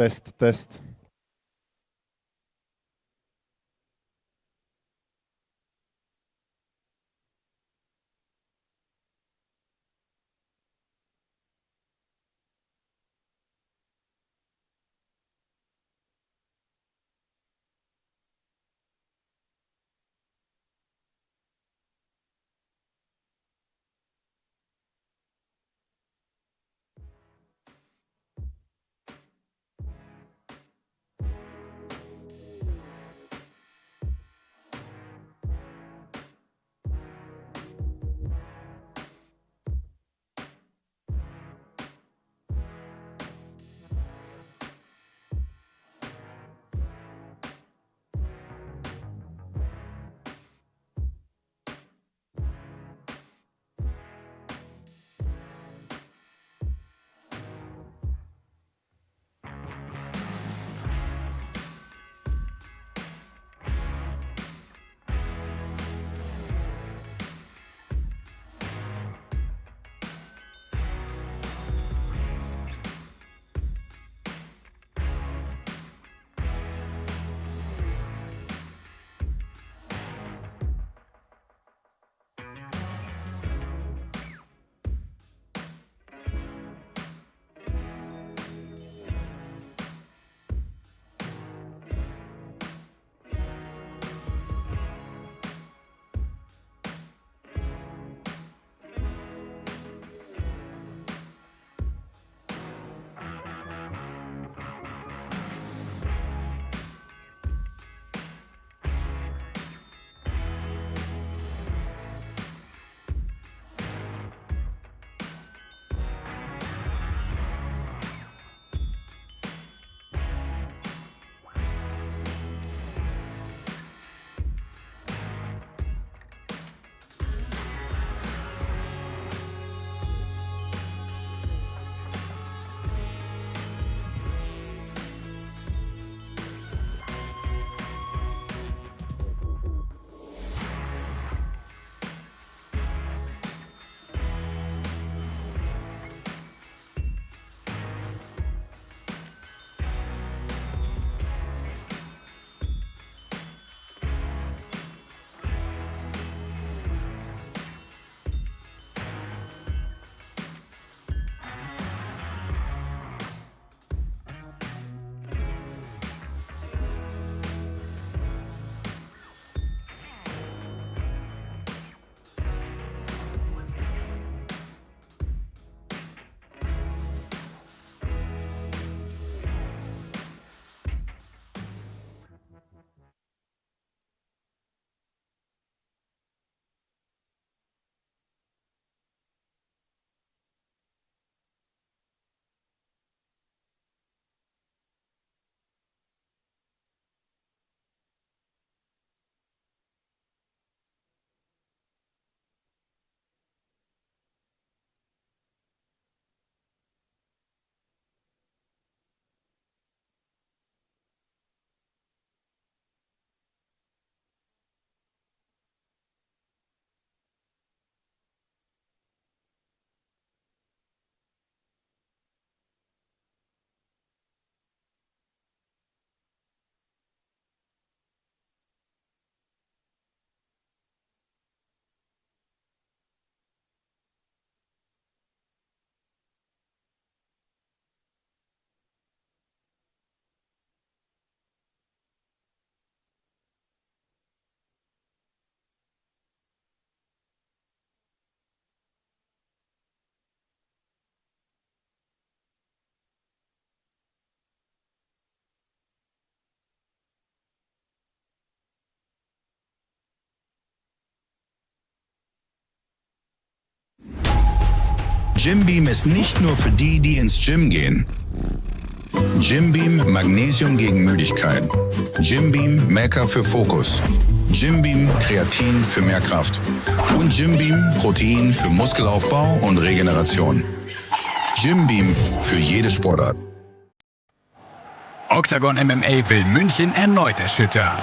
Test, Test. Gym Beam ist nicht nur für die, die ins Gym gehen. Gym Beam Magnesium gegen Müdigkeit. Gym Beam Maca für Fokus. Gym Beam Kreatin für mehr Kraft. Und Gym Beam Protein für Muskelaufbau und Regeneration. Gym Beam für jede Sportart. Oktagon MMA will München erneut erschüttern.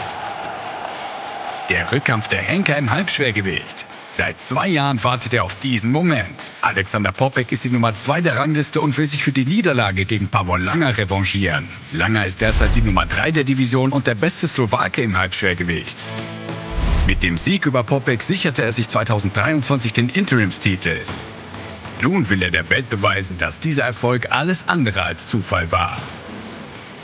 Der Rückkampf der Henker im Halbschwergewicht. Seit 2 Jahren wartet er auf diesen Moment. Alexander Poppeck ist die Nummer 2 der Rangliste und will sich für die Niederlage gegen Pavol Langer revanchieren. Langer ist derzeit die Nummer 3 der Division und der beste Slowake im Halbschwergewicht. Mit dem Sieg über Poppeck sicherte er sich 2023 den Interimstitel. Nun will er der Welt beweisen, dass dieser Erfolg alles andere als Zufall war.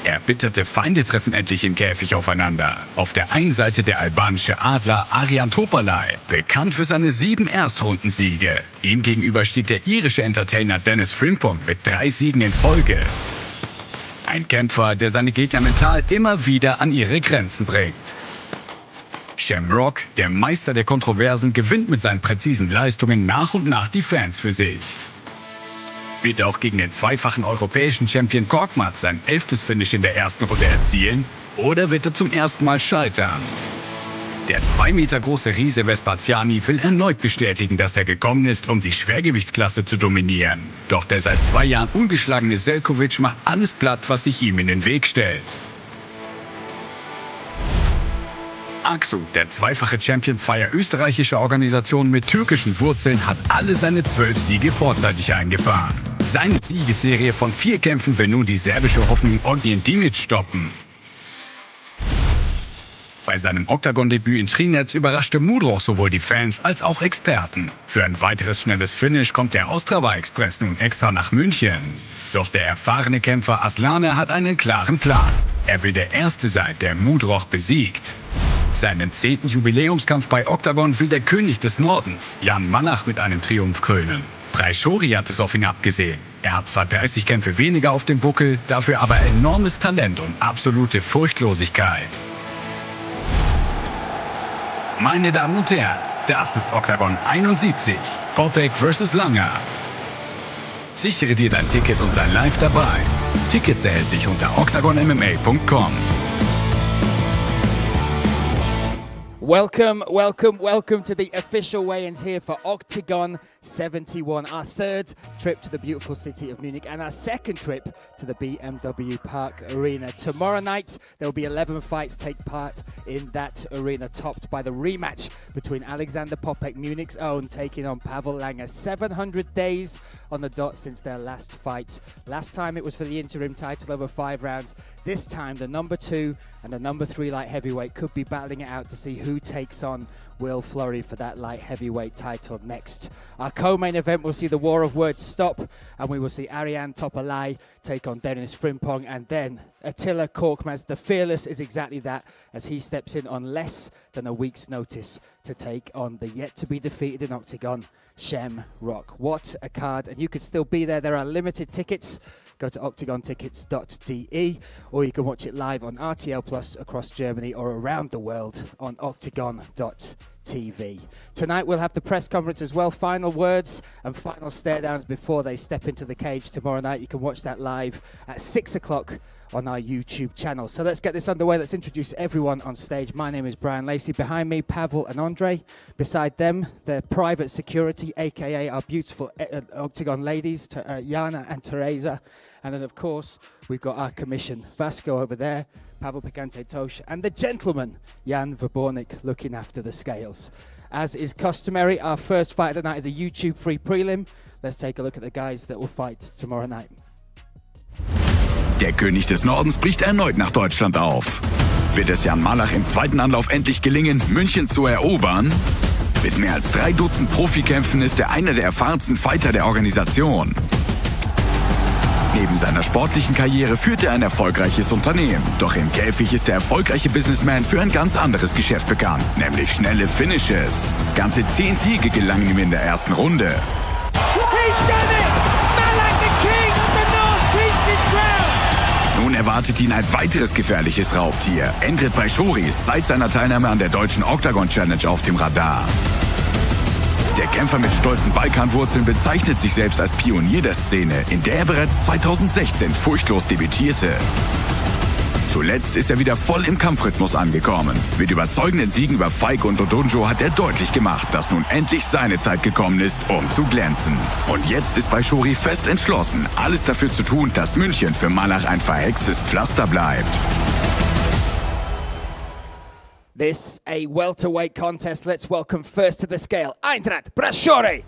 Erbitterte Feinde treffen endlich im Käfig aufeinander. Auf der einen Seite der albanische Adler Arian Topalai, bekannt für seine 7 Erstrundensiege. Ihm gegenüber steht der irische Entertainer Dennis Frimpong mit 3 Siegen in Folge. Ein Kämpfer, der seine Gegner mental immer wieder an ihre Grenzen bringt. Shamrock, der Meister der Kontroversen, gewinnt mit seinen präzisen Leistungen nach und nach die Fans für sich. Wird er auch gegen den zweifachen europäischen Champion Korkmaz sein 11. Finish in der ersten Runde erzielen? Oder wird er zum ersten Mal scheitern? Der 2 Meter große Riese Vespaziani will erneut bestätigen, dass er gekommen ist, um die Schwergewichtsklasse zu dominieren. Doch der seit 2 Jahren ungeschlagene Zeljkovic macht alles platt, was sich ihm in den Weg stellt. Aksu, der zweifache Champion zweier österreichischer Organisationen mit türkischen Wurzeln, hat alle seine 12 Siege vorzeitig eingefahren. Seine Siegesserie von 4 Kämpfen will nun die serbische Hoffnung Dimich stoppen. Bei seinem Oktagon-Debüt in Trinec überraschte Mudroch sowohl die Fans als auch Experten. Für ein weiteres schnelles Finish kommt der Ostrava-Express nun extra nach München. Doch der erfahrene Kämpfer Alana hat einen klaren Plan. Er will der Erste sein, der Mudroch besiegt. Seinen 10. Jubiläumskampf bei Oktagon will der König des Nordens, Malach, mit einem Triumph krönen. Brajshori hat es auf ihn abgesehen. Er hat zwar 30 Kämpfe weniger auf dem Buckel, dafür aber enormes Talent und absolute Furchtlosigkeit. Meine Damen und Herren, das ist Oktagon 71, Poppeck vs. Langer. Sichere dir dein Ticket und sei live dabei. Tickets erhältlich unter oktagonmma.com. Welcome to the official weigh-ins here for Oktagon 71, our 3rd trip to the beautiful city of Munich and our 2nd trip to the BMW Park arena. Tomorrow night there will be 11 fights take part in that arena, topped by the rematch between Alexander Poppeck, Munich's own, taking on Pavol Langer. 700 days on the dot since their last fight. Last time it was for the interim title over 5 rounds. This time the number 2 and the number 3 light heavyweight could be battling it out to see who takes on Will Flurry for that light heavyweight title next. Our co-main event will see the war of words stop, and we will see Arian Topalai take on Dennis Frimpong, and then Attila Korkmaz. The Fearless is exactly that, as he steps in on less than a week's notice to take on the yet-to-be-defeated in Oktagon, Shamrock. What a card, and you could still be there. There are limited tickets. Go to oktagontickets.de, or you can watch it live on RTL Plus across Germany or around the world on oktagon.tv. Tonight we'll have the press conference as well, final words and final stare downs before they step into the cage tomorrow night. You can watch that live at 6 o'clock on our YouTube channel. So let's get this underway. Let's introduce everyone on stage. My name is Brian Lacey. Behind me, Pavol and Andre. Beside them, their private security, aka our beautiful Oktagon ladies, Jana and Teresa. And then, of course, we've got our commission, Vasco over there, Pavel Picante Tosh, and the gentleman, Jan Verbornik, looking after the scales. As is customary, our first fight of the night is a YouTube-free prelim. Let's take a look at the guys that will fight tomorrow night. Der König des Nordens bricht erneut nach Deutschland auf. Wird es Jan Malach im zweiten Anlauf endlich gelingen, München zu erobern? Mit mehr als 3 Dutzend Profikämpfen ist er einer der erfahrensten Fighter der Organisation. Neben seiner sportlichen Karriere führt er ein erfolgreiches Unternehmen. Doch im Käfig ist der erfolgreiche Businessman für ein ganz anderes Geschäft bekannt, nämlich schnelle Finishes. Ganze 10 Siege gelangen ihm in der ersten Runde. Nun erwartet ihn ein weiteres gefährliches Raubtier. Endrit Brajshori ist seit seiner Teilnahme an der deutschen Oktagon Challenge auf dem Radar. Der Kämpfer mit stolzen Balkanwurzeln bezeichnet sich selbst als Pionier der Szene, in der er bereits 2016 furchtlos debütierte. Zuletzt ist er wieder voll im Kampfrhythmus angekommen. Mit überzeugenden Siegen über Feig und Dodonjo hat er deutlich gemacht, dass nun endlich seine Zeit gekommen ist, um zu glänzen. Und jetzt ist Brajshori fest entschlossen, alles dafür zu tun, dass München für Malach ein verhextes Pflaster bleibt. This a welterweight contest. Let's welcome first to the scale, Eintracht Brajshori.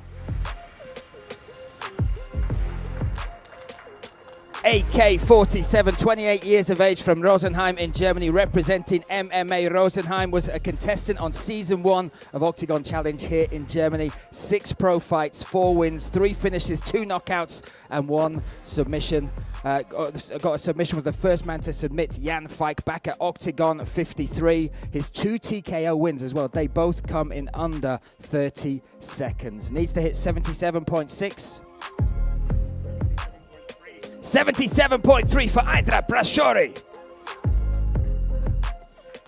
AK-47, 28 years of age from Rosenheim in Germany, representing MMA. Rosenheim was a contestant on season 1 of Oktagon Challenge here in Germany. 6 pro fights, 4 wins, 3 finishes, 2 knockouts and 1 submission. Got a submission, was the first man to submit Jan Fike back at Oktagon 53. His 2 TKO wins as well. They both come in under 30 seconds. Needs to hit 77.6. 77.3 for Eintracht Brajshori.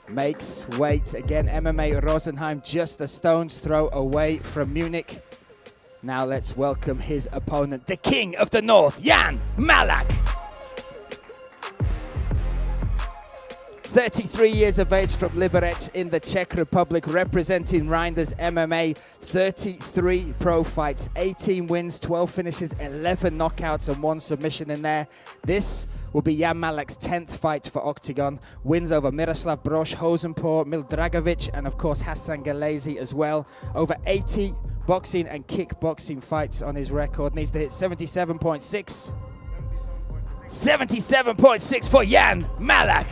Makes weight again. MMA Rosenheim just a stone's throw away from Munich. Now let's welcome his opponent, the King of the North, Jan Malach. 33 years of age from Liberec in the Czech Republic, representing Reinders MMA. 33 pro fights, 18 wins, 12 finishes, 11 knockouts and 1 submission in there. This will be Jan Malach's 10th fight for Oktagon. Wins over Miroslav Brož, Hosenpour, Mildragovic and of course Hassan Galezi as well. Over 80 boxing and kickboxing fights on his record. Needs to hit 77.6. 77.6 for Jan Malach.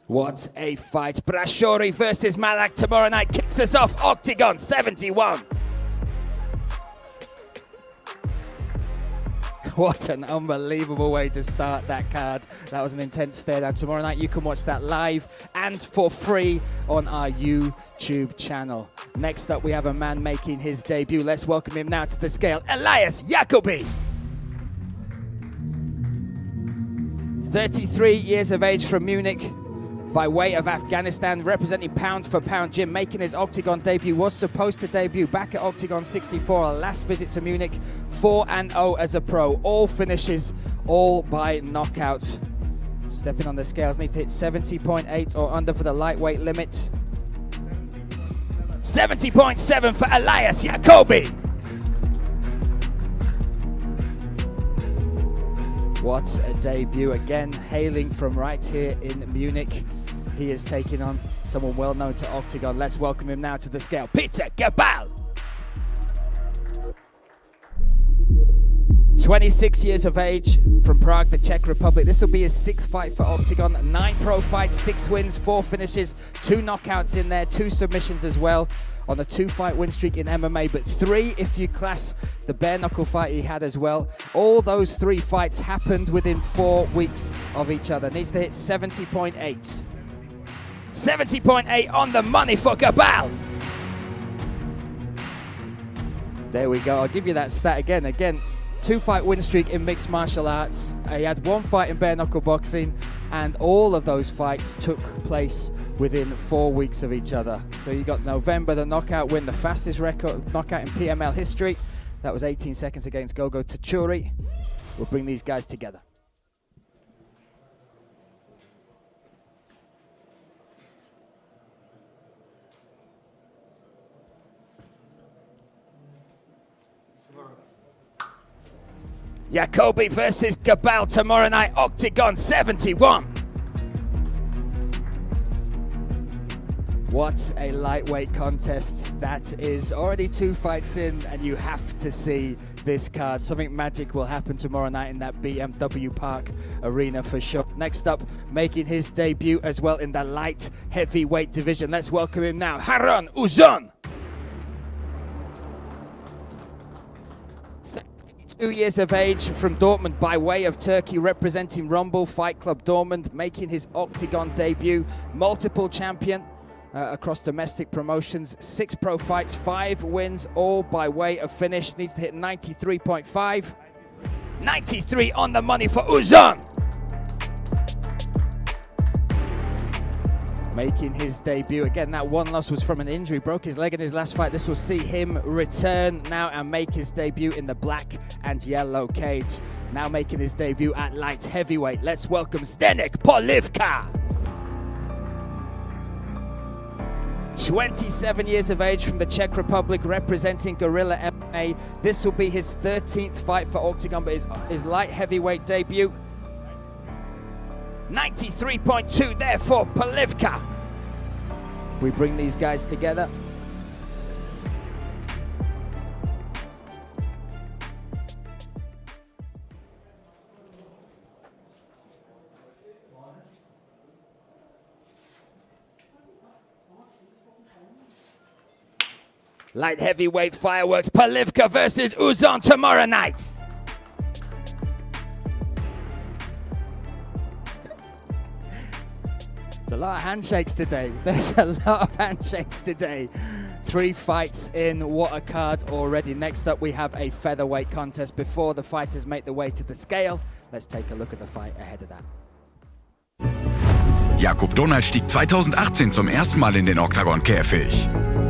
What a fight. Brajshori versus Malach tomorrow night kicks us off Oktagon 71. What an unbelievable way to start that card. That was an intense stare down. Tomorrow night you can watch that live and for free on our YouTube channel. Next up we have a man making his debut. Let's welcome him now to the scale, Elias Yakobi. 33 years of age from Munich, by way of Afghanistan, representing pound for pound gym, making his Oktagon debut. Was supposed to debut back at Oktagon 64, a last visit to Munich. 4-0 as a pro, all finishes, all by knockout. Stepping on the scales, need to hit 70.8 or under for the lightweight limit. 70.7 for Elias Yakobi. What a debut, again hailing from right here in Munich. He is taking on someone well known to Oktagon. Let's welcome him now to the scale, Peter Gabal. 26 years of age from Prague, the Czech Republic. This will be his 6th fight for Oktagon. 9 pro fights, 6 wins, 4 finishes, 2 knockouts in there, 2 submissions as well. On a 2-fight win streak in MMA, but 3 if you class the bare knuckle fight he had as well. All those 3 fights happened within 4 weeks of each other. Needs to hit 70.8. 70.8 on the money for Gabal. There we go. I'll give you that stat again. 2-fight win streak in mixed martial arts. He had 1 fight in bare knuckle boxing, and all of those fights took place within 4 weeks of each other. So you got November, the knockout win, the fastest record knockout in PML history. That was 18 seconds against Gogo Tachuri. We'll bring these guys together. Yakobi versus Gabal tomorrow night, Oktagon 71. What a lightweight contest that is. Already 2 fights in, and you have to see this card. Something magic will happen tomorrow night in that BMW Park arena for sure. Next up, making his debut as well in the light heavyweight division. Let's welcome him now, Harun Uzun. 2 years of age from Dortmund by way of Turkey, representing Rumble Fight Club Dortmund, making his Oktagon debut. Multiple champion across domestic promotions. 6 pro fights, 5 wins, all by way of finish. Needs to hit 93.5. 93 on the money for Uzun. making his debut. Again, that one loss was from an injury, broke his leg in his last fight. This will see him return now and make his debut in the black and yellow cage. Now making his debut at light heavyweight. Let's welcome Zdeněk Pivka. 27 years of age from the Czech Republic, representing Guerrilla MMA. This will be his 13th fight for Oktagon, but his light heavyweight debut. 93.2 there for Pivka. We bring these guys together. Light heavyweight fireworks, Pivka versus Uzun tomorrow night. There's a lot of handshakes today. There's a lot of handshakes today. 3 fights in, what a card already. Next up we have a featherweight contest. Before the fighters make their way to the scale, let's take a look at the fight ahead of that. Dohnal stieg 2018 zum ersten Mal in den Oktagon-Käfig.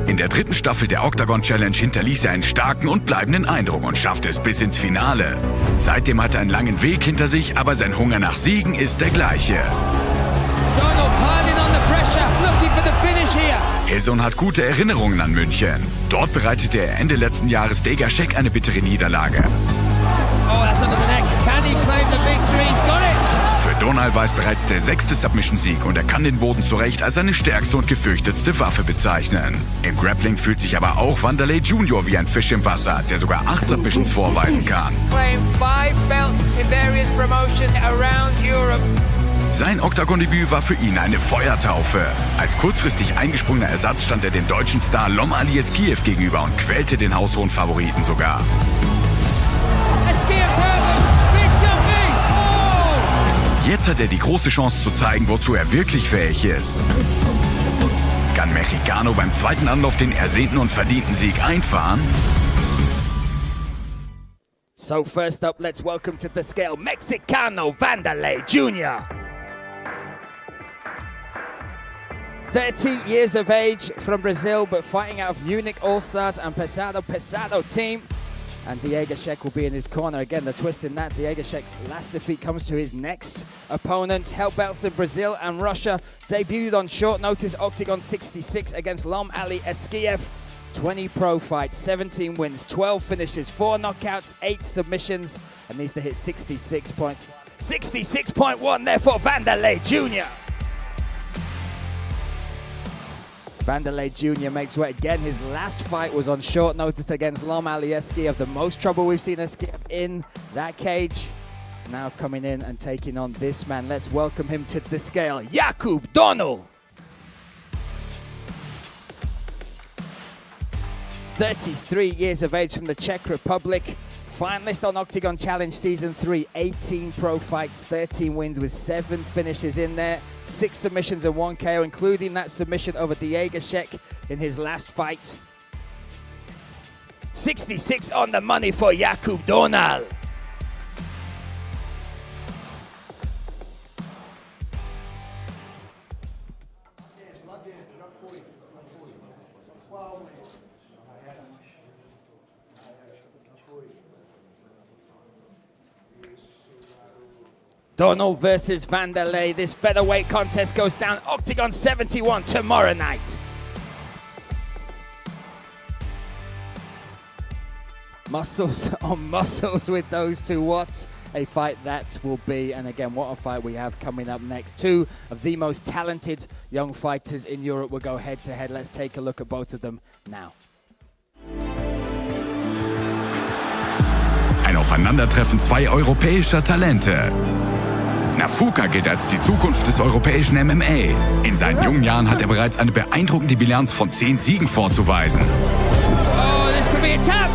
In der 3. Staffel der Oktagon Challenge hinterließ er einen starken und bleibenden Eindruck und schaffte es bis ins Finale. Seitdem hat er einen langen Weg hinter sich, aber sein Hunger nach Siegen ist der gleiche. Uzun hat gute Erinnerungen an München. Dort bereitete er Ende letzten Jahres Degašek eine bittere Niederlage. Für Dohnal war es bereits der 6. Submission-Sieg und er kann den Boden zu Recht als seine stärkste und gefürchtetste Waffe bezeichnen. Im Grappling fühlt sich aber auch Wanderley Jr. wie ein Fisch im Wasser, der sogar 8 Submissions vorweisen kann. Sein Oktagon-Debüt war für ihn eine Feuertaufe. Als kurzfristig eingesprungener Ersatz stand er dem deutschen Star Eskiev gegenüber und quälte den haushohen Favoriten sogar. Jetzt hat er die große Chance zu zeigen, wozu er wirklich fähig ist. Kann Mexicano beim zweiten Anlauf den ersehnten und verdienten Sieg einfahren? So first up, let's welcome to the scale Mexicano Wanderley Jr. 30 years of age from Brazil, but fighting out of Munich All-Stars and Pesado team. And Degašek will be in his corner. Again, the twist in that, Degašek's last defeat comes to his next opponent. Held belts in Brazil and Russia. Debuted on short notice, Oktagon 66 against Lom-Ali Eskiev. 20 pro fights, 17 wins, 12 finishes, 4 knockouts, 8 submissions, and needs to hit 66.1 there for Wanderley Jr. Wanderley Jr. makes way again. His last fight was on short notice against Lom-Ali Eskiev. The most trouble we've seen Eskiev in that cage. Now coming in and taking on this man. Let's welcome him to the scale, Yakobi Dohnal. 33 years of age from the Czech Republic. Finalist on Oktagon Challenge Season 3, 18 pro fights, 13 wins with 7 finishes in there, 6 submissions and 1 KO, including that submission over Degašek in his last fight. 66 on the money for Yakobi Dohnal. Dohnal versus Wanderley. This featherweight contest goes down Oktagon 71 tomorrow night. Muscles on muscles with those two. What a fight that will be. And again, what a fight we have coming up next. 2 of the most talented young fighters in Europe will go head to head. Let's take a look at both of them now. Ein Aufeinandertreffen 2 europäischer Talente. Nafuka gilt als die Zukunft des europäischen MMA. In seinen jungen Jahren hat er bereits eine beeindruckende Bilanz von 10 Siegen vorzuweisen. Oh, this could be a tap.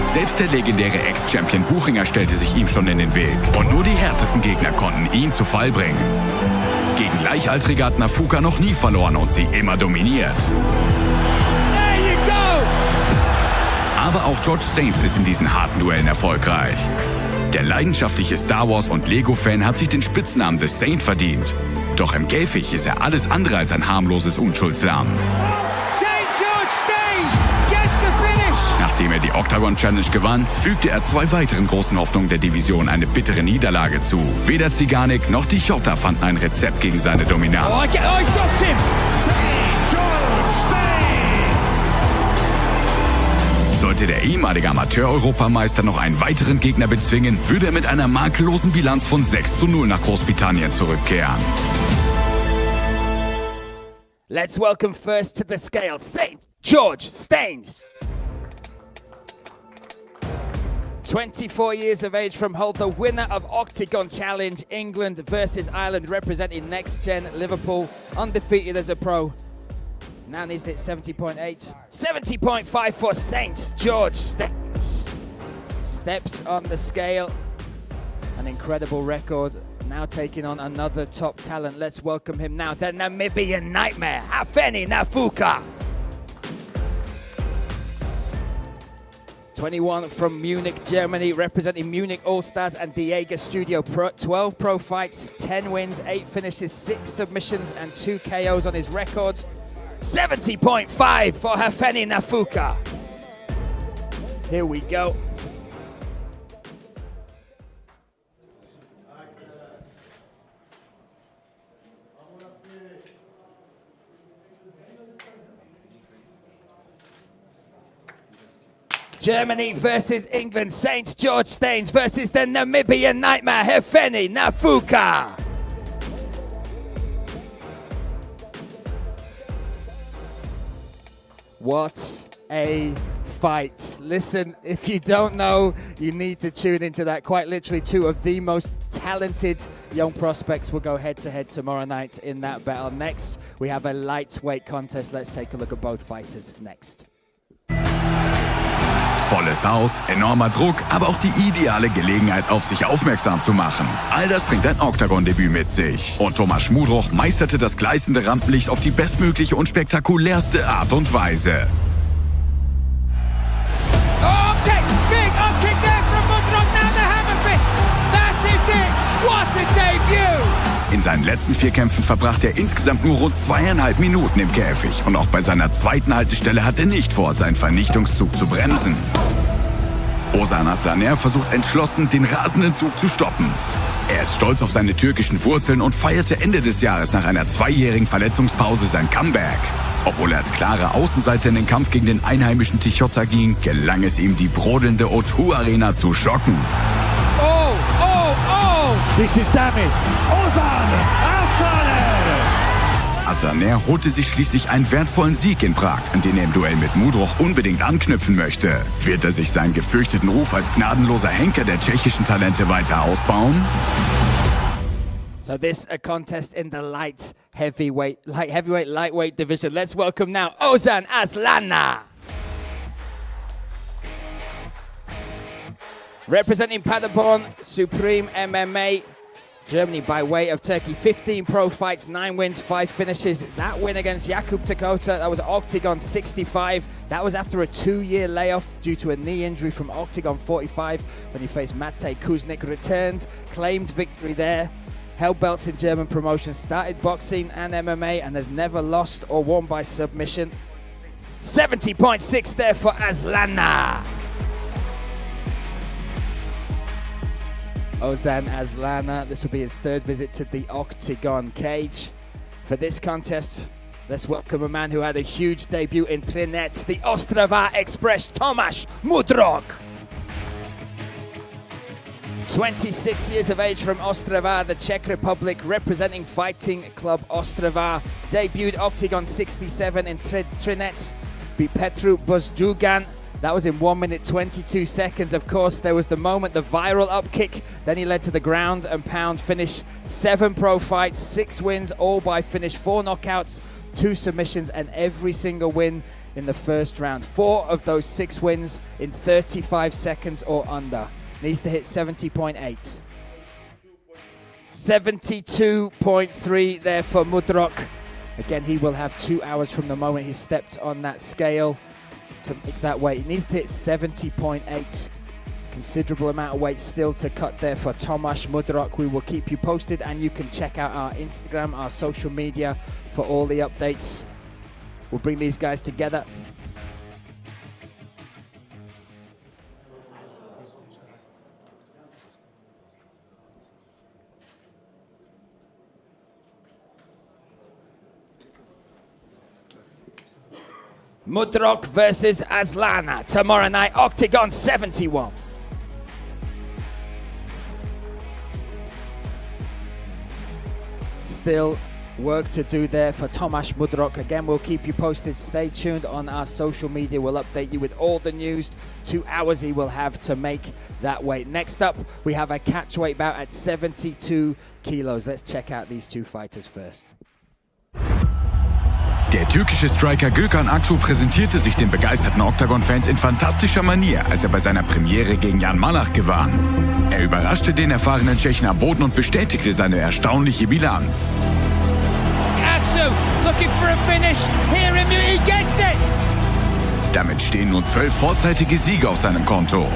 Selbst der legendäre Ex-Champion Buchinger stellte sich ihm schon in den Weg. Und nur die härtesten Gegner konnten ihn zu Fall bringen. Gegen Gleichaltrige hat Nafuka noch nie verloren und sie immer dominiert. There you go. Aber auch George Staines ist in diesen harten Duellen erfolgreich. Der leidenschaftliche Star Wars- und Lego-Fan hat sich den Spitznamen des Saint verdient. Doch im Käfig ist er alles andere als ein harmloses Unschuldslamm. St. George stays, gets the finish. Nachdem er die Oktagon Challenge gewann, fügte er 2 weiteren großen Hoffnungen der Division eine bittere Niederlage zu. Weder Ziganik noch die Chotta fanden ein Rezept gegen seine Dominanz. Oh, he dropped him. St. George stays. Sollte der ehemalige Amateur-Europameister noch einen weiteren Gegner bezwingen, würde er mit einer makellosen Bilanz von 6:0 nach Großbritannien zurückkehren. Let's welcome first to the scale, St. George Staines. 24 years of age from Hull, the winner of Oktagon Challenge, England versus Ireland, representing Next Gen Liverpool, undefeated as a pro. Now needs to hit 70.8. 70.5 for St. George Staines. Steps on the scale. An incredible record. Now taking on another top talent. Let's welcome him now, the Namibian Nightmare, Hafeni Nafuka. 21 from Munich, Germany, representing Munich All-Stars and Diega Studio. 12 pro fights, 10 wins, 8 finishes, 6 submissions and 2 KOs on his record. 70.5 for Hafeni Nafuka. Here we go. Germany versus England, St. George Staines versus the Namibian Nightmare, Hafeni Nafuka. What a fight. Listen, if you don't know, you need to tune into that. Quite literally, 2 of the most talented young prospects will go head-to-head tomorrow night in that battle. Next, we have a lightweight contest. Let's take a look at both fighters next. Volles Haus, enormer Druck, aber auch die ideale Gelegenheit, auf sich aufmerksam zu machen. All das bringt ein Oktagon-Debüt mit sich. Und Thomas Mudroch meisterte das gleißende Rampenlicht auf die bestmögliche und spektakulärste Art und Weise. Oh, okay, big up kick there from Mudroch, now the hammer fists. That is it, what a debut! In seinen letzten 4 Kämpfen verbrachte er insgesamt nur rund 2,5 Minuten im Käfig. Und auch bei seiner zweiten Haltestelle hat er nicht vor, seinen Vernichtungszug zu bremsen. Ozan Aslaner versucht entschlossen, den rasenden Zug zu stoppen. Er ist stolz auf seine türkischen Wurzeln und feierte Ende des Jahres nach einer 2-jährigen Verletzungspause sein Comeback. Obwohl er als klarer Außenseiter in den Kampf gegen den einheimischen Tichotta ging, gelang es ihm, die brodelnde O2 Arena zu schocken. Oh, oh, oh! This is Dimich. Ozan Aslaner. Aslaner holte sich schließlich einen wertvollen Sieg in Prag, an den er im Duell mit Mudroch unbedingt anknüpfen möchte. Wird er sich seinen gefürchteten Ruf als gnadenloser Henker der tschechischen Talente weiter ausbauen? So this a contest in the light heavyweight, lightweight division. Let's welcome now Ozan Aslana. Representing Paderborn, Supreme MMA, Germany by way of Turkey. 15 pro fights, 9 wins, 5 finishes. That win against Jakub Takota, that was Oktagon 65. That was after a 2-year layoff due to a knee injury from Oktagon 45 when he faced Mate Kuznik. Returned, claimed victory there. Held belts in German promotions, started boxing and MMA, and has never lost or won by submission. 70.6 there for Aslana. Ozan Aslana, this will be his 3rd visit to the Oktagon cage. For this contest, let's welcome a man who had a huge debut in Trinec, the Ostrava Express, Tomáš Mudroch. 26 years of age from Ostrava, the Czech Republic, representing Fighting Club Ostrava. Debuted Oktagon 67 in Trinec, beat Petru Buzdugan. That was in 1 minute 22 seconds. Of course, there was the moment, the viral up kick. Then he led to the ground and pound finish. 7 pro fights, 6 wins, all by finish. 4 knockouts, 2 submissions, and every single win in the first round. 4 of those 6 wins in 35 seconds or under. Needs to hit 70.8. 72.3 there for Mudroch. Again, he will have 2 hours from the moment he stepped on that scale to make that weight. He needs to hit 70.8. Considerable amount of weight still to cut there for Tomasz Mudroch. We will keep you posted, and you can check out our Instagram, our social media for all the updates. We'll bring these guys together. Mudroch versus Alana tomorrow night, Oktagon 71. Still work to do there for Tomasz Mudroch. Again, we'll keep you posted. Stay tuned on our social media. We'll update you with all the news. 2 hours he will have to make that weight. Next up, we have a catch weight bout at 72 kilos. Let's check out these two fighters first. Der türkische Striker Gökhan Aksu präsentierte sich den begeisterten Oktagon-Fans in fantastischer Manier, als er bei seiner Premiere gegen Jan Malach gewann. Er überraschte den erfahrenen Tschechen am Boden und bestätigte seine erstaunliche Bilanz. Aksu looking for a finish. Here he gets it. Damit stehen nun 12 vorzeitige Siege auf seinem Konto.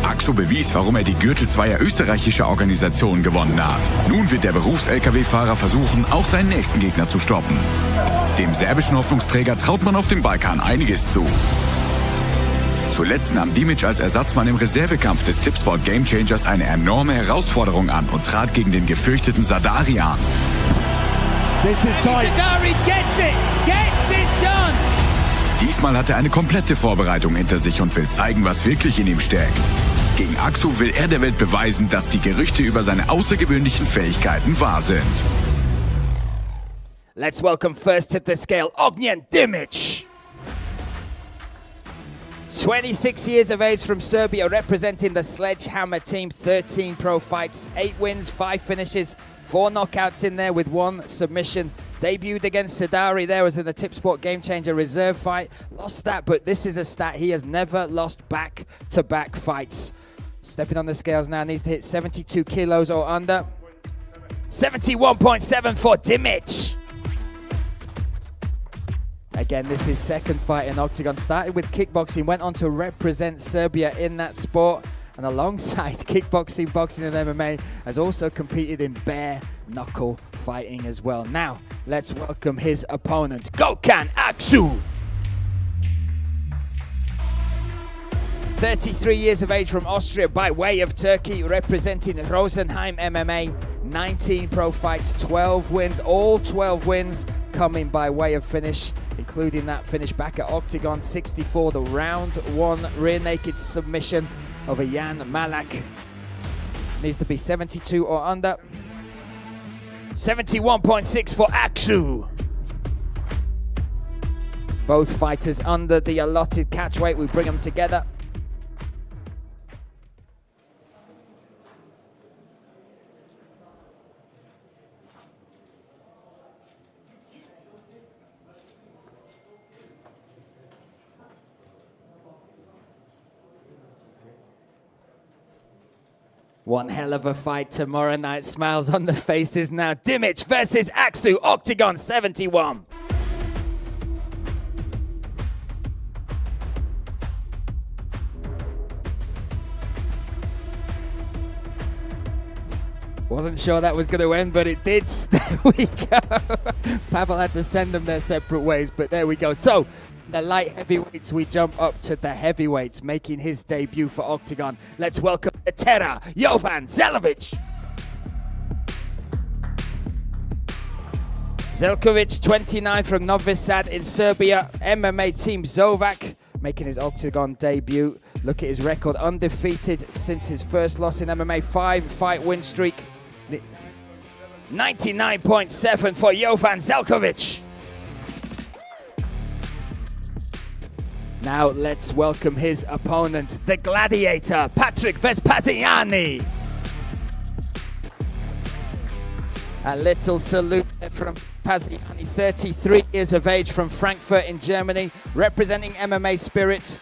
Aksu bewies, warum er die Gürtel zweier österreichischer Organisationen gewonnen hat. Nun wird der Berufs-LKW-Fahrer versuchen, auch seinen nächsten Gegner zu stoppen. Dem serbischen Hoffnungsträger traut man auf dem Balkan einiges zu. Zuletzt nahm Dimich als Ersatzmann im Reservekampf des Tipsport Gamechangers eine enorme Herausforderung an und trat gegen den gefürchteten Sadari an. Sadari gets it done. Diesmal hat er eine komplette Vorbereitung hinter sich und will zeigen, was wirklich in ihm steckt. Gegen Aksu will er der Welt beweisen, dass die Gerüchte über seine außergewöhnlichen Fähigkeiten wahr sind. Let's welcome first to the scale, Dimich. 26 years of age from Serbia, representing the Sledgehammer team. 13 pro fights, 8 wins, 5 finishes, 4 knockouts in there with 1 submission. Debuted against Sadari there, was in the Tipsport Game Changer reserve fight. Lost that, but this is a stat. He has never lost back-to-back fights. Stepping on the scales now, needs to hit 72 kilos or under. 71.7 for Dimich. Again, this is second fight in Oktagon. Started with kickboxing, went on to represent Serbia in that sport. And alongside kickboxing, boxing and MMA, has also competed in bare knuckle fighting as well. Now, let's welcome his opponent, Gökhan Aksu. 33 years of age from Austria by way of Turkey, representing Rosenheim MMA. 19 pro fights, 12 wins, all 12 wins coming by way of finish, including that finish back at Oktagon 64, the round 1 rear naked submission over Jan Malach. Needs to be 72 or under. 71.6 for Aksu. Both fighters under the allotted catch weight. We bring them together. One hell of a fight tomorrow night. Smiles on the faces now. Dimich versus Aksu, Oktagon 71. Wasn't sure that was going to end, but it did. There we go. Pavel had to send them their separate ways, but there we go. So, the light heavyweights, we jump up to the heavyweights, making his debut for Oktagon. Let's welcome the Terror, Jovan Zeljkovic. Zeljkovic, 29 from Novi Sad in Serbia, MMA team Zovac, making his Oktagon debut. Look at his record, undefeated since his first loss in MMA, 5-fight win streak. 99.7 for Jovan Zeljkovic. Now let's welcome his opponent, the Gladiator, Patrick Vespaziani. A little salute from Paziani, 33 years of age from Frankfurt in Germany, representing MMA Spirit.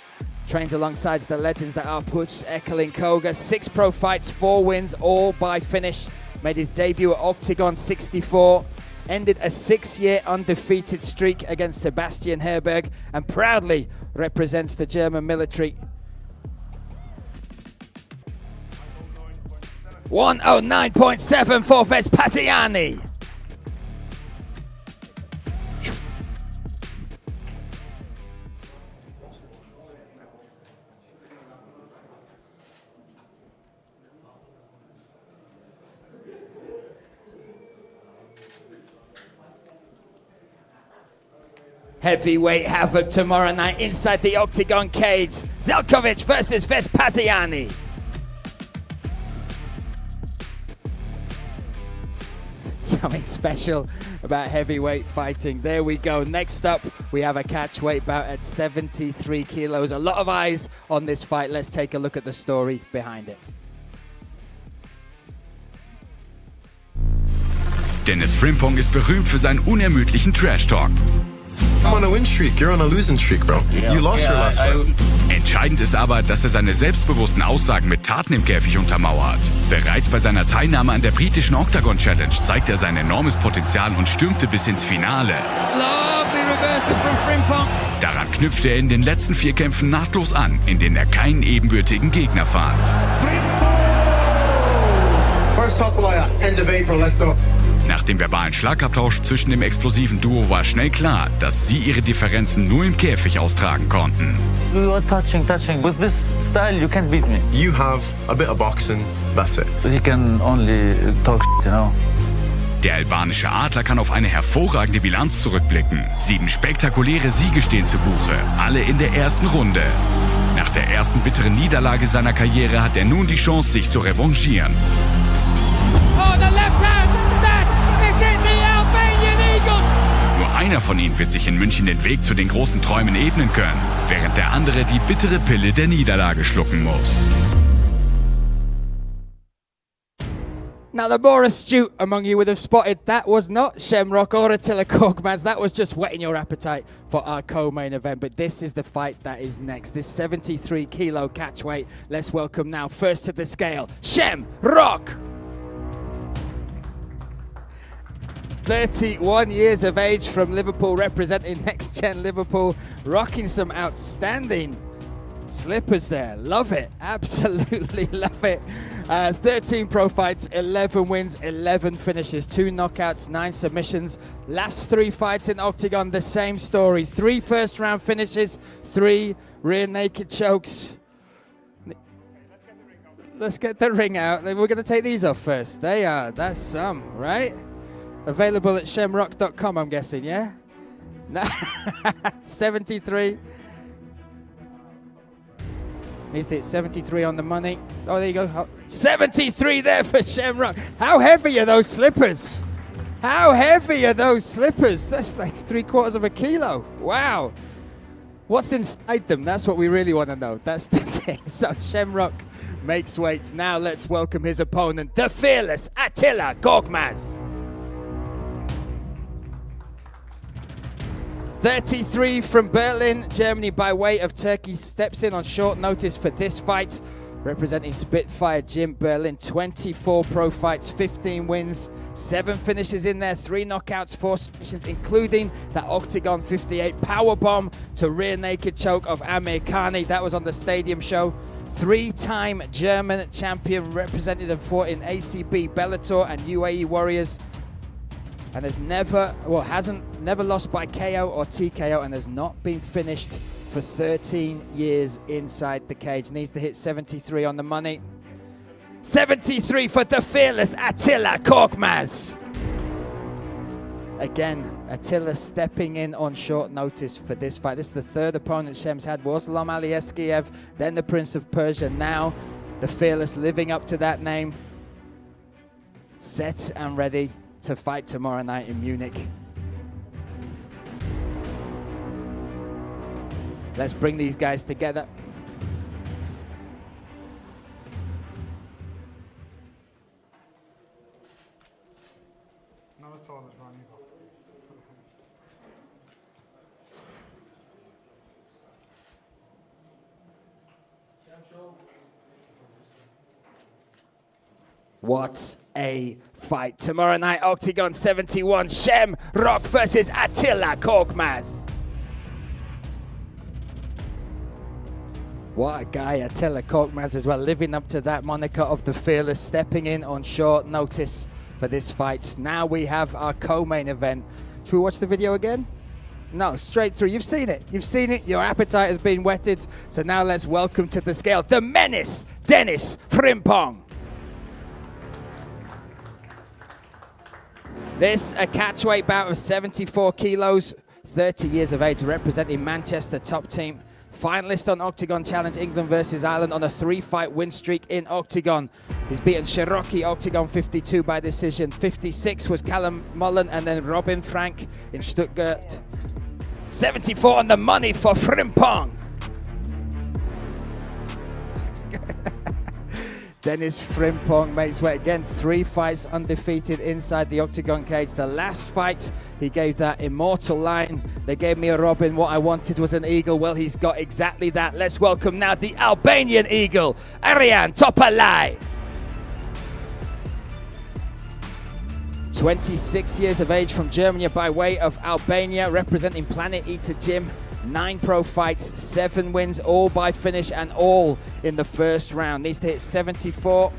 Trains alongside the legends that are Puch, Ekelin, Koga. 6 pro fights, 4 wins, all by finish. Made his debut at Oktagon 64. Ended a 6-year undefeated streak against Sebastian Herberg and proudly represents the German military. 109.7 for Vespaziani. Heavyweight havoc tomorrow night inside the Oktagon cage. Zeljkovic versus Vespaziani. Something special about heavyweight fighting. There we go. Next up, we have a catchweight bout at 73 kilos. A lot of eyes on this fight. Let's take a look at the story behind it. Dennis Frimpong ist berühmt für seinen unermüdlichen Trash-Talk. I'm on a win streak, you're on a losing streak, bro. You lost your last fight. Entscheidend ist aber, dass er seine selbstbewussten Aussagen mit Taten im Käfig untermauert. Bereits bei seiner Teilnahme an der britischen Oktagon Challenge zeigt er sein enormes Potenzial und stürmte bis ins Finale. Lovely reversal from Frimpong. Daran knüpfte er in den letzten 4 Kämpfen nahtlos an, in denen er keinen ebenbürtigen Gegner fand. First Topalai, end of April, let's go. Nach dem verbalen Schlagabtausch zwischen dem explosiven Duo war schnell klar, dass sie ihre Differenzen nur im Käfig austragen konnten. We were touching. With this style, you can't beat me. You have a bit of boxing, that's it. He can only talk, you know. Der albanische Adler kann auf eine hervorragende Bilanz zurückblicken. 7 spektakuläre Siege stehen zu Buche, alle in der ersten Runde. Nach der ersten bitteren Niederlage seiner Karriere hat er nun die Chance, sich zu revanchieren. Oh, the left hand! This is the Albanian Eagles! Nur einer von ihnen wird sich in München den Weg zu den großen Träumen ebnen können, während der andere die bittere Pille der Niederlage schlucken muss. Now, the more astute among you would have spotted that was not Shamrock or Attila Korkmaz. That was just whetting your appetite for our co-main event. But this is the fight that is next. This 73 kilo catchweight. Let's welcome now first to the scale, Shamrock. 31 years of age from Liverpool, representing Next Gen Liverpool, rocking some outstanding slippers there. Love it, absolutely love it. 13 pro fights, 11 wins, 11 finishes, 2 knockouts, 9 submissions. Last 3 fights in Oktagon, the same story. 3 first round finishes, 3 rear naked chokes. Let's get the ring out. We're going to take these off first. That's some, right? Available at shamrock.com, I'm guessing, yeah? 73. Needs to hit 73 on the money. Oh, there you go. Oh, 73 there for Shamrock. How heavy are those slippers? How heavy are those slippers? That's like 3/4 of a kilo. Wow. What's inside them? That's what we really want to know. That's the thing. So Shamrock makes weight. Now let's welcome his opponent, the fearless Attila Korkmaz. 33 from Berlin, Germany by way of Turkey, steps in on short notice for this fight. Representing Spitfire Gym Berlin, 24 pro fights, 15 wins, 7 finishes in there, 3 knockouts, 4 submissions, including that Oktagon 58 powerbomb to rear naked choke of Amir Khani. That was on the stadium show. 3-time German champion, represented and fought in ACB, Bellator and UAE Warriors. And has never lost by KO or TKO, and has not been finished for 13 years inside the cage. Needs to hit 73 on the money. 73 for the fearless Attila Korkmaz. Again, Attila stepping in on short notice for this fight. This is the 3rd opponent Shem's had. Warsalam Aliyeskiev, then the Prince of Persia, now the fearless, living up to that name. Set and ready to fight tomorrow night in Munich. Let's bring these guys together. What a fight. Tomorrow night, Oktagon 71, Shamrock versus Attila Korkmaz. What a guy, I tell you, Korkmaz as well, living up to that moniker of the fearless, stepping in on short notice for this fight. Now we have our co-main event. Should we watch the video again? No, straight through. You've seen it. You've seen it. Your appetite has been whetted. So now let's welcome to the scale the menace, Dennis Frimpong. This a catchweight bout of 74 kilos, 30 years of age, representing Manchester top team. Finalist on Oktagon Challenge England versus Ireland on a 3-fight win streak in Oktagon. He's beaten Cherokee Oktagon 52 by decision. 56 was Callum Mullen and then Robin Frank in Stuttgart. 74 on the money for Frimpong. Dennis Frimpong makes way again. 3 fights undefeated inside the Octagon cage. The last fight, he gave that immortal line. They gave me a Robin. What I wanted was an eagle. Well, he's got exactly that. Let's welcome now the Albanian eagle, Arian Topalai. 26 years of age from Germany by way of Albania, representing Planet Eater Gym. 9 pro fights, 7 wins, all by finish and all in the first round. Needs to hit 74.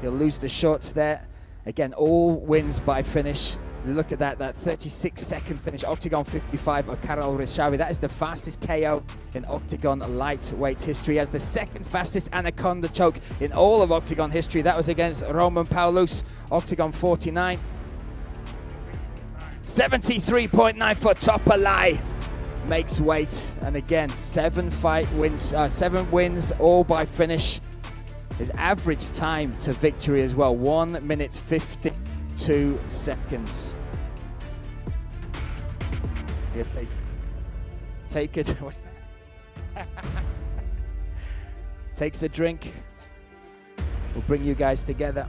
He'll lose the shots there. Again, all wins by finish. Look at that 36-second finish. Octagon 55 of Karol Ryszawi. That is the fastest KO in Octagon lightweight history. As the second fastest Anaconda choke in all of Octagon history. That was against Roman Paulus, Octagon 49. 73.9 for Topalai. Makes weight, and again 7 wins, all by finish. His average time to victory as well, 1 minute 52 seconds. Here, take it. What's that? Takes a drink. We'll bring you guys together.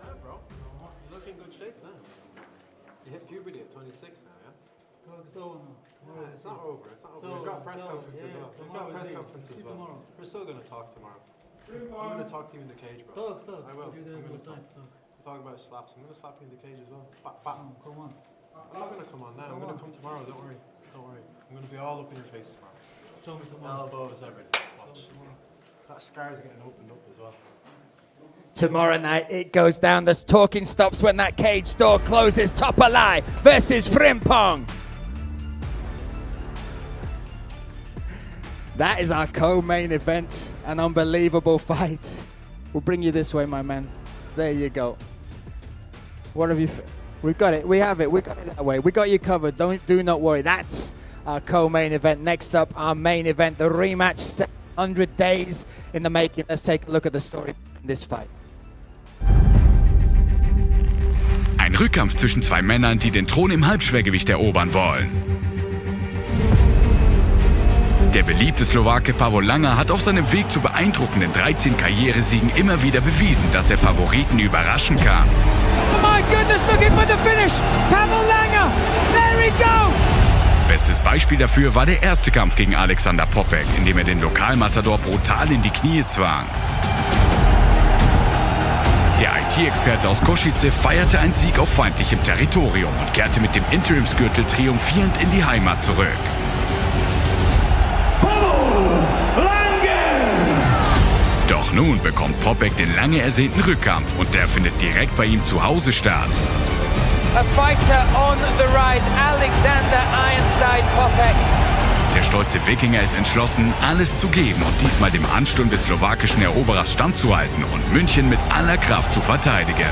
Yeah, bro. You look in good shape now. You hit puberty at 26 now, yeah? It's over now. It's not over. It's not over. We've got a press conference as well. We've got a press conference as well. We're still going to talk tomorrow. I'm going to talk to you in the cage, bro. Talk. I will. I'm going to talk about slaps. I'm going to slap you in the cage as well. Bap, bap. Come on. I'm not going to come on now. I'm going to come tomorrow. Don't worry. I'm going to be all up in your face tomorrow. Show me tomorrow. Elbows, everything. Watch. That scar's getting opened up as well. Tomorrow night it goes down. The talking stops when that cage door closes. Topalai versus Frimpong. That is our co-main event. An unbelievable fight. We'll bring you this way, my man. There you go. What have you? We've got it. We have it. We got it that way. We got you covered. Do not worry. That's our co-main event. Next up, our main event, the rematch. 700 days in the making. Let's take a look at the story in this fight. Ein Rückkampf zwischen 2 Männern, die den Thron im Halbschwergewicht erobern wollen. Der beliebte Slowake Pavol Langer hat auf seinem Weg zu beeindruckenden 13 Karrieresiegen immer wieder bewiesen, dass er Favoriten überraschen kann. Oh my goodness, looking for the finish. Pavol Langer, there we go. Bestes Beispiel dafür war der erste Kampf gegen Alexander Poppeck, in dem er den Lokalmatador brutal in die Knie zwang. Der IT-Experte aus Košice feierte einen Sieg auf feindlichem Territorium und kehrte mit dem Interimsgürtel triumphierend in die Heimat zurück. Doch nun bekommt Poppeck den lange ersehnten Rückkampf und der findet direkt bei ihm zu Hause statt. A fighter on the rise, Alexander Ironside Poppeck. Der stolze Wikinger ist entschlossen, alles zu geben und diesmal dem Ansturm des slowakischen Eroberers standzuhalten und München mit aller Kraft zu verteidigen.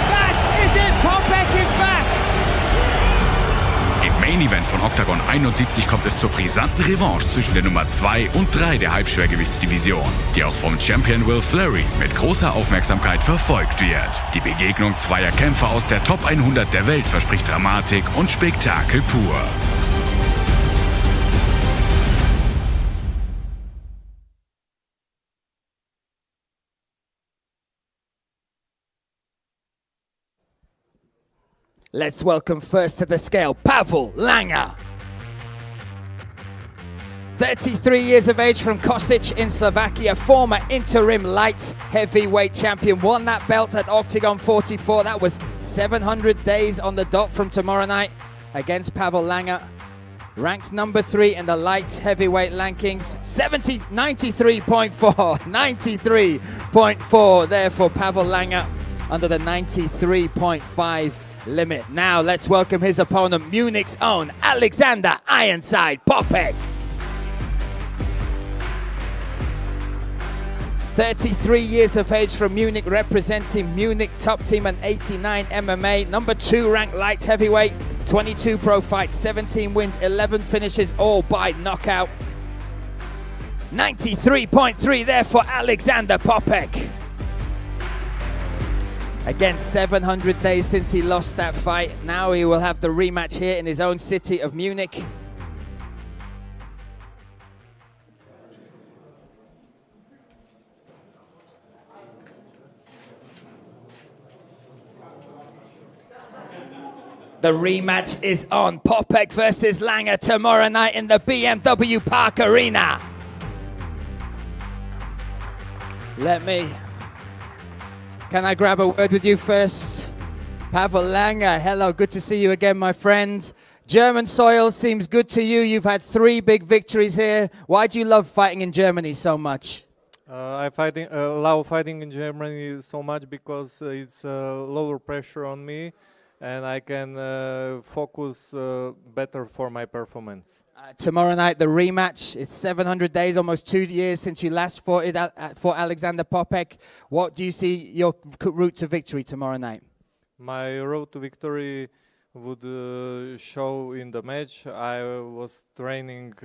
That is it, Poppeck is back. Im Main Event von Oktagon 71 kommt es zur brisanten Revanche zwischen der Nummer 2 und 3 der Halbschwergewichtsdivision, die auch vom Champion Will Fleury mit großer Aufmerksamkeit verfolgt wird. Die Begegnung zweier Kämpfer aus der Top 100 der Welt verspricht Dramatik und Spektakel pur. Let's welcome first to the scale, Pavol Langer. 33 years of age from Kosice in Slovakia, former interim light heavyweight champion, won that belt at Octagon 44. That was 700 days on the dot from tomorrow night against Pavol Langer. ranks number 3 in the light heavyweight rankings. 93.4. 93.4 there for Pavel Langer under the 93.5 limit. Now let's welcome his opponent, Munich's own Alexander Ironside Poppeck. 33 years of age from Munich, representing Munich top team and 89 MMA. Number 2 ranked light heavyweight, 22 pro fights, 17 wins, 11 finishes, all by knockout. 93.3 there for Alexander Poppeck. Again, 700 days since he lost that fight. Now he will have the rematch here in his own city of Munich. The rematch is on. Poppeck versus Langer tomorrow night in the BMW Park Arena. Can I grab a word with you first? Pavel Langer, hello, good to see you again, my friend. German soil seems good to you. You've had 3 big victories here. Why do you love fighting in Germany so much? I love fighting in Germany so much because it's lower pressure on me, and I can focus better for my performance. Tomorrow night, the rematch. It's 700 days, almost 2 years since you last fought Alexander Poppeck. What do you see your route to victory tomorrow night? My road to victory would show in the match. I was training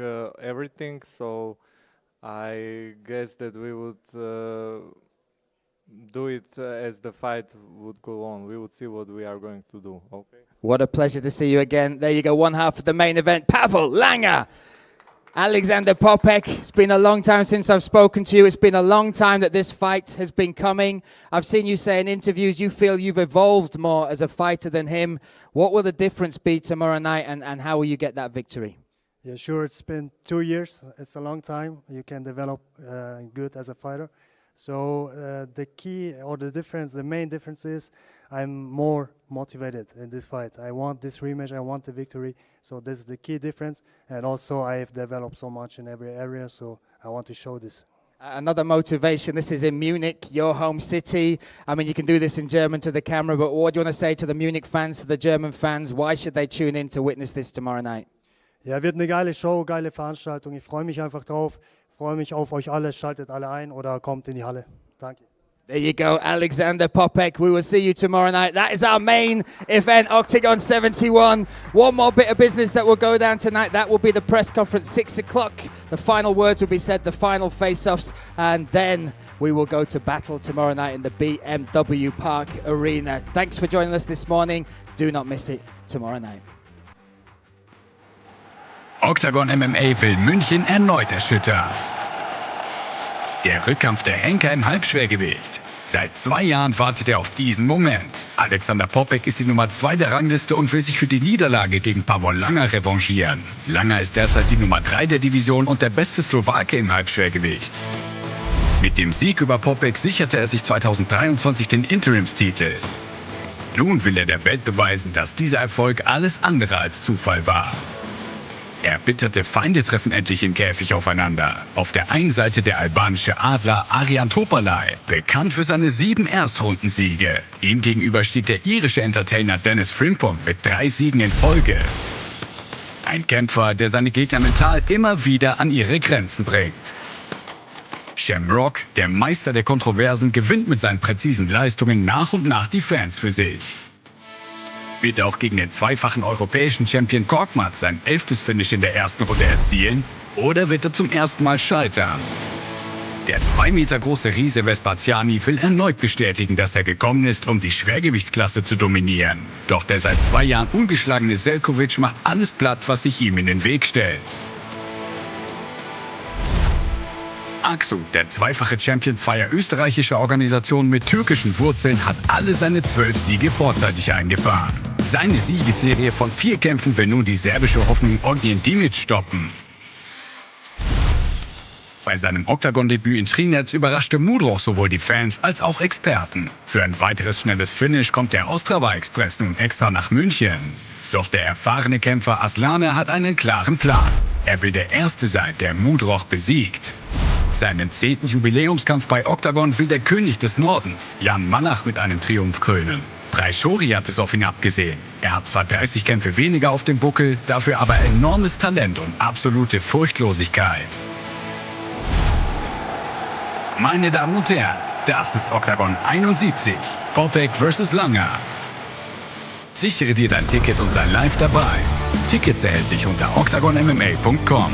everything, so I guess that we would do it as the fight would go on. We would see what we are going to do. Okay. What a pleasure to see you again. There you go, one half of the main event. Pavel Langer, Alexander Poppeck. It's been a long time since I've spoken to you. It's been a long time that this fight has been coming. I've seen you say in interviews you feel you've evolved more as a fighter than him. What will the difference be tomorrow night, and how will you get that victory? Yeah, sure. It's been 2 years. It's a long time. You can develop good as a fighter. So the key or the difference, the main difference is I'm more motivated in this fight. I want this rematch. I want the victory. So this is the key difference. And also I've developed so much in every area. So I want to show this. Another motivation. This is in Munich, your home city. I mean, you can do this in German to the camera, but what do you want to say to the Munich fans, to the German fans? Why should they tune in to witness this tomorrow night? Ja, wird eine geile Show, geile Veranstaltung. Ich freue mich einfach drauf. Ich freue mich auf euch alle. Schaltet alle ein oder kommt in die Halle. Danke. There you go, Alexander Poppeck. We will see you tomorrow night. That is our main event, Oktagon 71. One more bit of business that will go down tonight. That will be the press conference, 6 o'clock. The final words will be said, the final face-offs, and then we will go to battle tomorrow night in the BMW Park Arena. Thanks for joining us this morning. Do not miss it tomorrow night. Oktagon MMA will München erneut erschüttern. Der Rückkampf der Henker im Halbschwergewicht. Seit 2 Jahren wartet er auf diesen Moment. Alexander Poppeck ist die Nummer 2 der Rangliste und will sich für die Niederlage gegen Pavel Langer revanchieren. Langer ist derzeit die Nummer 3 der Division und der beste Slowake im Halbschwergewicht. Mit dem Sieg über Poppeck sicherte er sich 2023 den Interimstitel. Nun will er der Welt beweisen, dass dieser Erfolg alles andere als Zufall war. Erbitterte Feinde treffen endlich im Käfig aufeinander. Auf der einen Seite der albanische Adler Arian Topalai, bekannt für seine 7 Erstrundensiege. Ihm gegenüber steht der irische Entertainer Dennis Frimpong mit 3 Siegen in Folge. Ein Kämpfer, der seine Gegner mental immer wieder an ihre Grenzen bringt. Shamrock, der Meister der Kontroversen, gewinnt mit seinen präzisen Leistungen nach und nach die Fans für sich. Wird er auch gegen den zweifachen europäischen Champion Korkmaz sein 11. Finish in der ersten Runde erzielen? Oder wird er zum ersten Mal scheitern? Der 2 Meter große Riese Vespaziani will erneut bestätigen, dass er gekommen ist, um die Schwergewichtsklasse zu dominieren. Doch der seit 2 Jahren ungeschlagene Zeljkovic macht alles platt, was sich ihm in den Weg stellt. Aksu, der zweifache Champion zweier österreichischer Organisationen mit türkischen Wurzeln, hat alle seine 12 Siege vorzeitig eingefahren. Seine Siegesserie von 4 Kämpfen will nun die serbische Hoffnung Dimich stoppen. Bei seinem Oktagon-Debüt in Trinidad überraschte Mudroch sowohl die Fans als auch Experten. Für ein weiteres schnelles Finish kommt der Ostrava-Express nun extra nach München. Doch der erfahrene Kämpfer Alana hat einen klaren Plan. Er will der Erste sein, der Mudroch besiegt. Seinen 10. Jubiläumskampf bei Oktagon will der König des Nordens, Malach, mit einem Triumph krönen. Brajshori hat es auf ihn abgesehen. Er hat zwar 30 Kämpfe weniger auf dem Buckel, dafür aber enormes Talent und absolute Furchtlosigkeit. Meine Damen und Herren, das ist Oktagon 71, Poppeck vs. Langer. Sichere dir dein Ticket und sei live dabei. Tickets erhältlich unter oktagonmma.com.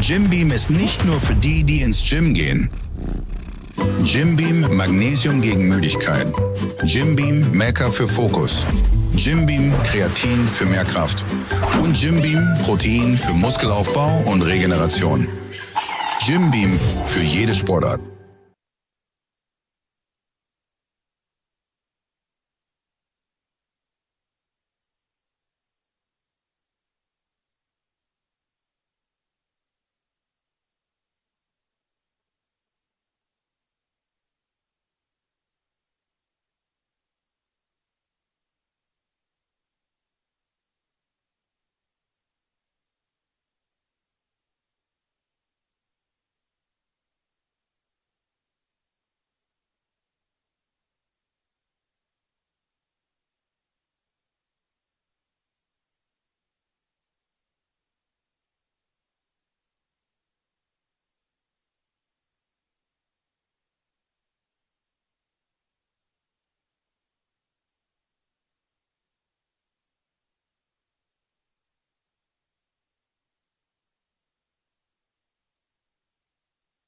Gym Beam ist nicht nur für die, die ins Gym gehen. Gym Beam Magnesium gegen Müdigkeit. Gym Beam Maca für Fokus. Gym Beam Kreatin für mehr Kraft. Und Gym Beam Protein für Muskelaufbau und Regeneration. Gym Beam für jede Sportart.